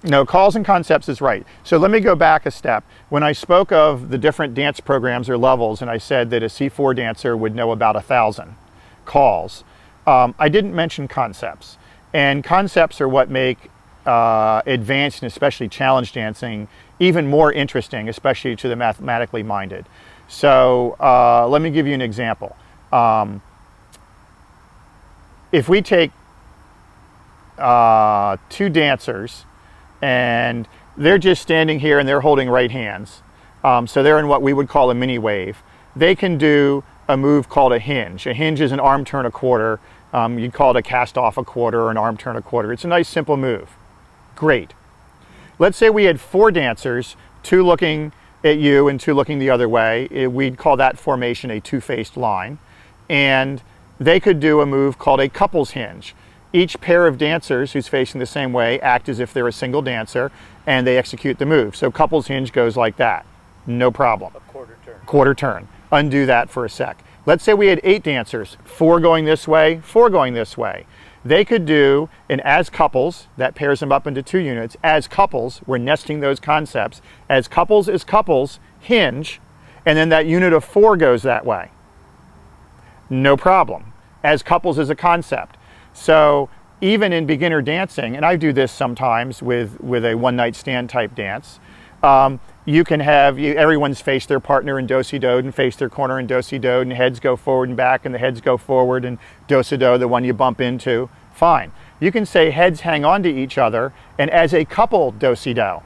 No, calls and concepts is right. So let me go back a step. When I spoke of the different dance programs or levels, and I said that a C4 dancer would know about 1,000 calls, I didn't mention concepts. And concepts are what make advanced and especially challenge dancing even more interesting, especially to the mathematically minded. So let me give you an example. If we take two dancers and they're just standing here and they're holding right hands, so they're in what we would call a mini wave, they can do a move called a hinge. A hinge is an arm turn a quarter. You'd call it a cast off a quarter or an arm turn a quarter. It's a nice simple move. Great. Let's say we had 4 dancers, 2 looking at you and 2 looking the other way. We'd call that formation a two-faced line. And they could do a move called a couples hinge. Each pair of dancers who's facing the same way act as if they're a single dancer and they execute the move. So couples hinge goes like that. No problem. A quarter turn. Quarter turn. Undo that for a sec. Let's say we had 8 dancers, 4 going this way, 4 going this way. They could do an as couples, that pairs them up into 2 units. As couples, we're nesting those concepts. As couples is couples, hinge, and then that unit of 4 goes that way. No problem. As couples is a concept. So even in beginner dancing, and I do this sometimes with a one-night stand type dance, you can have everyone's face their partner in do-si-do and face their corner in do-si-do, and heads go forward and back and the heads go forward and do-si-do, the one you bump into. Fine. You can say heads hang on to each other and as a couple do-si-do.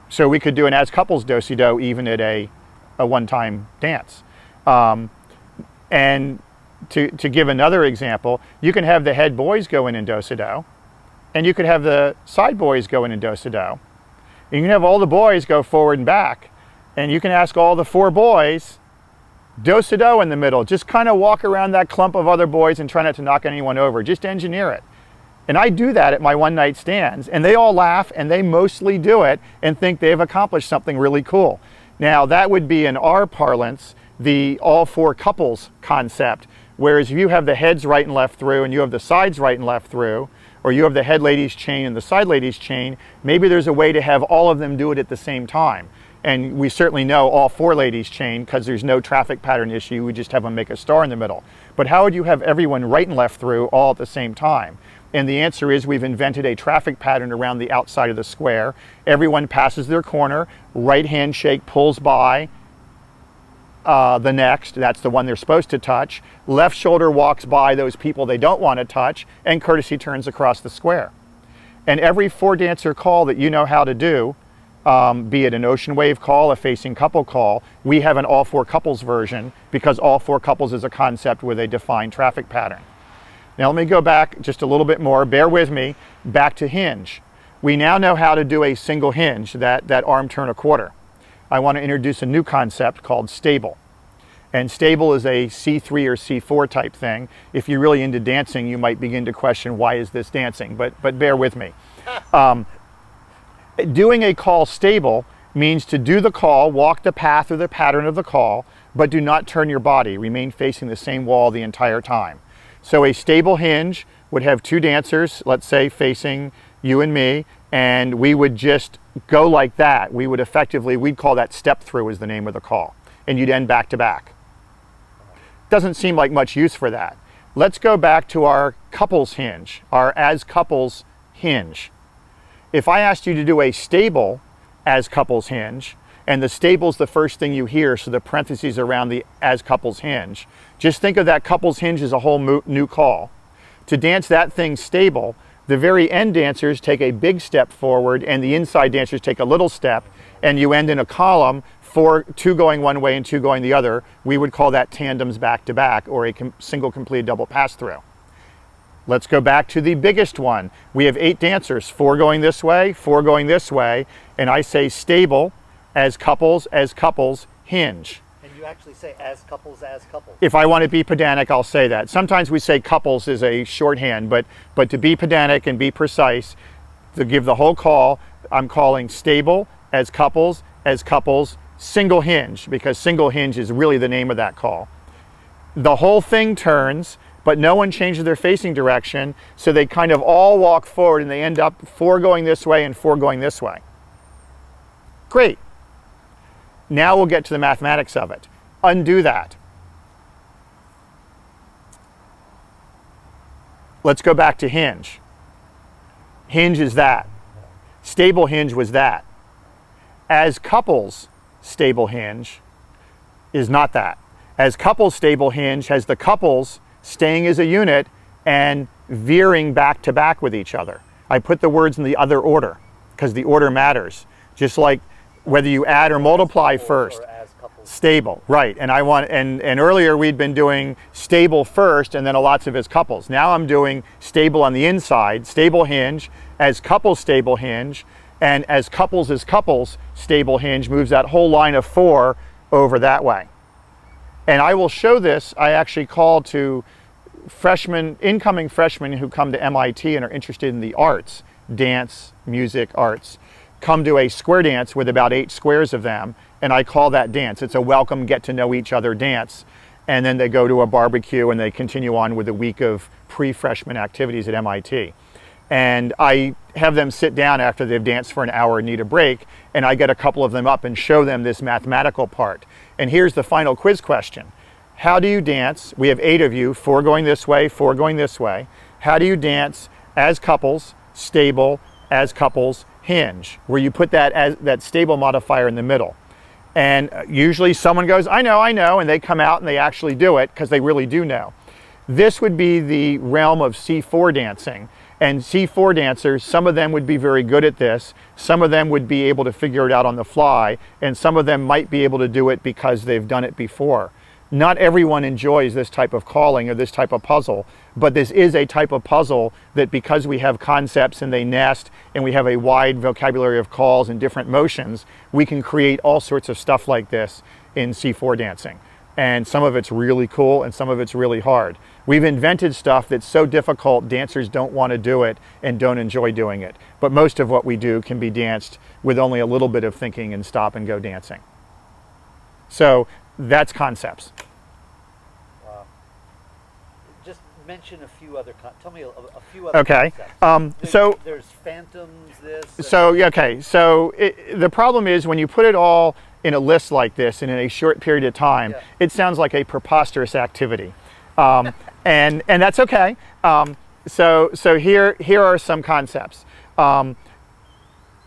So we could do an as couples do-si-do even at a one-time dance. And to give another example, you can have the head boys go in and do-si-do, and you could have the side boys go in and do-si-do. You can have all the boys go forward and back, and you can ask all the 4 boys, do-si-do in the middle. Just kind of walk around that clump of other boys and try not to knock anyone over. Just engineer it. And I do that at my one-night stands, and they all laugh, and they mostly do it and think they've accomplished something really cool. Now, that would be in our parlance, the all 4 couples concept, whereas if you have the heads right and left through and you have the sides right and left through, or you have the head ladies chain and the side ladies chain, maybe there's a way to have all of them do it at the same time. And we certainly know all 4 ladies chain because there's no traffic pattern issue, we just have them make a star in the middle. But how would you have everyone right and left through all at the same time? And the answer is we've invented a traffic pattern around the outside of the square. Everyone passes their corner, right handshake pulls by the next, that's the one they're supposed to touch. Left shoulder walks by those people they don't want to touch, and courtesy turns across the square. And every 4 dancer call that you know how to do, be it an ocean wave call, a facing couple call, we have an all 4 couples version because all 4 couples is a concept with a defined traffic pattern. Now let me go back just a little bit more, bear with me, back to hinge. We now know how to do a single hinge, that arm turn a quarter. I want to introduce a new concept called stable. And stable is a C3 or C4 type thing. If you're really into dancing, you might begin to question, why is this dancing? But bear with me. Doing a call stable means to do the call, walk the path or the pattern of the call, but do not turn your body. Remain facing the same wall the entire time. So a stable hinge would have 2 dancers, let's say facing you and me, and we would just go like that. We would effectively, we'd call that step through is the name of the call. And you'd end back to back. Doesn't seem like much use for that. Let's go back to our couples hinge, our as couples hinge. If I asked you to do a stable as couples hinge, and the stable's the first thing you hear, so the parentheses around the as couples hinge, just think of that couples hinge as a whole new call. To dance that thing stable, the very end dancers take a big step forward and the inside dancers take a little step, and you end in a column, 2 going one way and 2 going the other. We would call that tandems back to back, or a single completed double pass through. Let's go back to the biggest one. We have 8 dancers, 4 going this way, 4 going this way, and I say stable as couples hinge. And you actually say as couples. If I want to be pedantic, I'll say that. Sometimes we say couples is a shorthand, but to be pedantic and be precise, to give the whole call, I'm calling stable as couples, single hinge, because single hinge is really the name of that call. The whole thing turns, but no one changes their facing direction, so they kind of all walk forward and they end up 4 going this way and 4 going this way. Great. Now we'll get to the mathematics of it. Undo that. Let's go back to hinge. Hinge is that. Stable hinge was that. As couples, stable hinge is not that. As couples, stable hinge has the couples staying as a unit and veering back to back with each other. I put the words in the other order because the order matters. Just like whether you add or multiply first. Or as couples. Stable, right. And and earlier we'd been doing stable first and then lots of as couples. Now I'm doing stable on the inside, stable hinge, as couples stable hinge, and as couples stable hinge moves that whole line of 4 over that way. And I will show this. I actually call to incoming freshmen who come to MIT and are interested in the arts, dance, music, arts, come to a square dance with about 8 squares of them, and I call that dance. It's a welcome, get to know each other dance. And then they go to a barbecue and they continue on with a week of pre-freshman activities at MIT. And I have them sit down after they've danced for an hour and need a break, and I get a couple of them up and show them this mathematical part. And here's the final quiz question. How do you dance? We have 8 of you, 4 going this way, 4 going this way. How do you dance as couples, stable, as couples, hinge, where you put that stable modifier in the middle? And usually someone goes, I know, and they come out and they actually do it because they really do know. This would be the realm of C4 dancing. And C4 dancers, some of them would be very good at this, some of them would be able to figure it out on the fly, and some of them might be able to do it because they've done it before. Not everyone enjoys this type of calling or this type of puzzle, but this is a type of puzzle that, because we have concepts and they nest and we have a wide vocabulary of calls and different motions, we can create all sorts of stuff like this in C4 dancing. And some of it's really cool and some of it's really hard. We've invented stuff that's so difficult dancers don't want to do it and don't enjoy doing it. But most of what we do can be danced with only a little bit of thinking and stop and go dancing. So that's concepts. Just mention a few other. Tell me a few other. Okay. Concepts. There's phantoms. The problem is when you put it all in a list like this and in a short period of time, it sounds like a preposterous activity, and that's okay. So here are some concepts.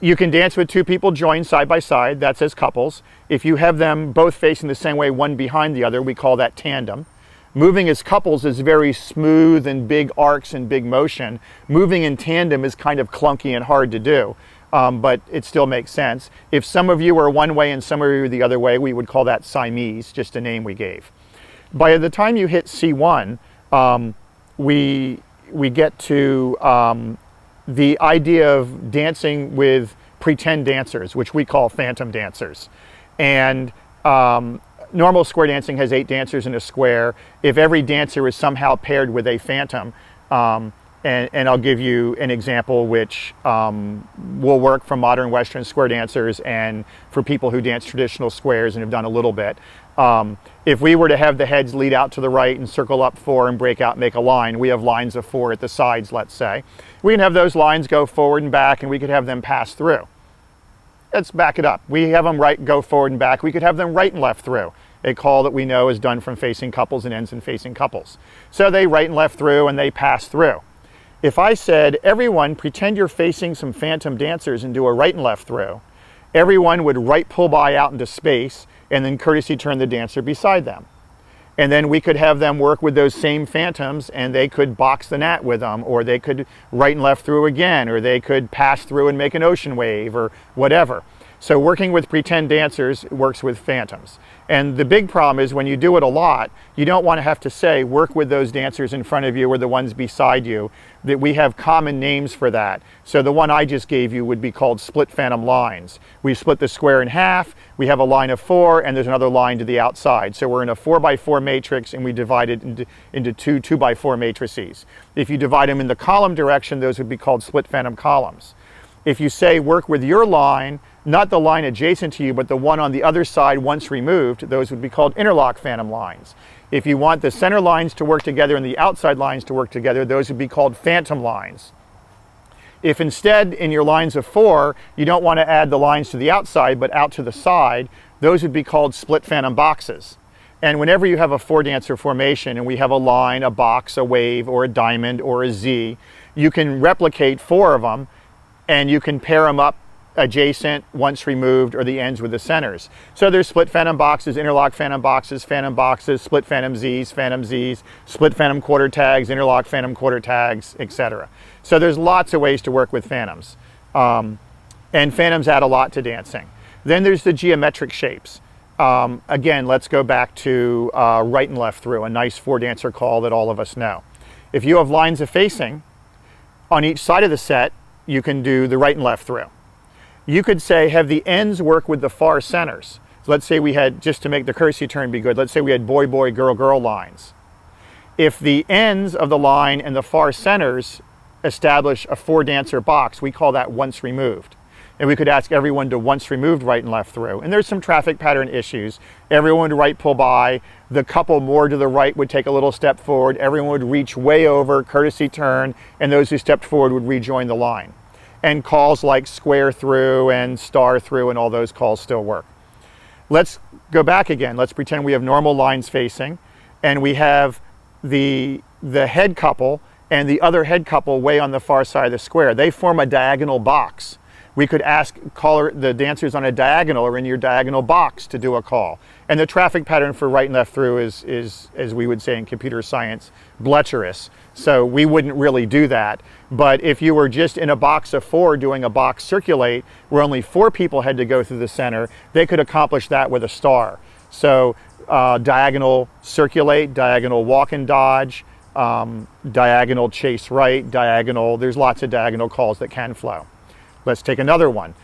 You can dance with 2 people joined side by side. That's as couples. If you have them both facing the same way, one behind the other, we call that tandem. Moving as couples is very smooth and big arcs and big motion. Moving in tandem is kind of clunky and hard to do, but it still makes sense. If some of you are one way and some of you are the other way, we would call that Siamese, just a name we gave. By the time you hit C1, we get to the idea of dancing with pretend dancers, which we call phantom dancers. And normal square dancing has 8 dancers in a square. If every dancer is somehow paired with a phantom, and I'll give you an example which will work for modern Western square dancers and for people who dance traditional squares and have done a little bit. If we were to have the heads lead out to the right and circle up 4 and break out and make a line, we have lines of 4 at the sides, let's say. We can have those lines go forward and back, and we could have them pass through. Let's back it up. We have them go forward and back. We could have them right and left through. A call that we know is done from facing couples and ends in facing couples. So they right and left through and they pass through. If I said, everyone pretend you're facing some phantom dancers and do a right and left through, everyone would right pull by out into space and then courtesy turn the dancer beside them. And then we could have them work with those same phantoms and they could box the gnat with them, or they could right and left through again, or they could pass through and make an ocean wave or whatever. So working with pretend dancers works with phantoms. And the big problem is when you do it a lot, you don't want to have to say, work with those dancers in front of you or the ones beside you, that we have common names for that. So the one I just gave you would be called split phantom lines. We split the square in half, we have a line of 4, and there's another line to the outside. So we're in a 4x4 matrix and we divide it into 2 2x4 matrices. If you divide them in the column direction, those would be called split phantom columns. If you say work with your line, not the line adjacent to you, but the one on the other side once removed, those would be called interlock phantom lines. If you want the center lines to work together and the outside lines to work together, those would be called phantom lines. If instead in your lines of 4, you don't want to add the lines to the outside but out to the side, those would be called split phantom boxes. And whenever you have a 4-dancer formation and we have a line, a box, a wave, or a diamond, or a Z, you can replicate 4 of them and you can pair them up adjacent, once removed, or the ends with the centers. So there's split phantom boxes, interlock phantom boxes, split phantom Zs, split phantom quarter tags, interlock phantom quarter tags, etc. So there's lots of ways to work with phantoms. And phantoms add a lot to dancing. Then there's the geometric shapes. Again, let's go back to right and left through, a nice 4-dancer call that all of us know. If you have lines of facing, on each side of the set, you can do the right and left through. You could say, have the ends work with the far centers. So let's say we had, just to make the courtesy turn be good, let's say we had boy, boy, girl, girl lines. If the ends of the line and the far centers establish a 4-dancer box, we call that once removed. And we could ask everyone to once removed right and left through. And there's some traffic pattern issues. Everyone to right pull by, the couple more to the right would take a little step forward, everyone would reach way over, courtesy turn, and those who stepped forward would rejoin the line. And calls like square through and star through and all those calls still work. Let's go back again. Let's pretend we have normal lines facing and we have the head couple and the other head couple way on the far side of the square. They form a diagonal box. We could ask the dancers on a diagonal or in your diagonal box to do a call. And the traffic pattern for right and left through is, as we would say in computer science, bleacherous. So we wouldn't really do that. But if you were just in a box of 4 doing a box circulate where only 4 people had to go through the center, they could accomplish that with a star. So diagonal circulate, diagonal walk and dodge, diagonal chase right, diagonal, there's lots of diagonal calls that can flow. Let's take another one.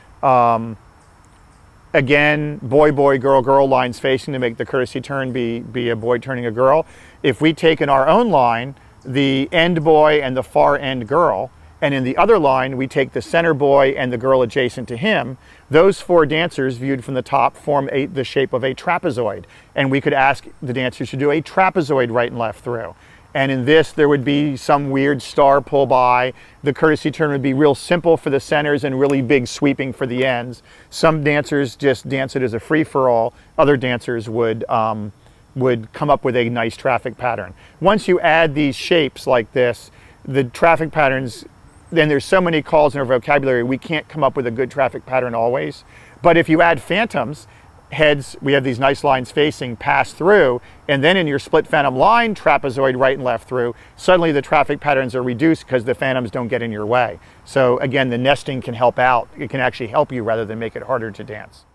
Again, boy, boy, girl, girl lines facing to make the courtesy turn be a boy turning a girl. If we take in our own line the end boy and the far end girl, and in the other line we take the center boy and the girl adjacent to him, those 4 dancers viewed from the top form the shape of a trapezoid. And we could ask the dancers to do a trapezoid right and left through. And in this, there would be some weird star pull by. The courtesy turn would be real simple for the centers and really big sweeping for the ends. Some dancers just dance it as a free-for-all. Other dancers would come up with a nice traffic pattern. Once you add these shapes like this, the traffic patterns, then there's so many calls in our vocabulary, we can't come up with a good traffic pattern always. But if you add phantoms, heads, we have these nice lines facing, pass through, and then in your split phantom line, trapezoid right and left through, suddenly the traffic patterns are reduced because the phantoms don't get in your way. So again, the nesting can help out. It can actually help you rather than make it harder to dance.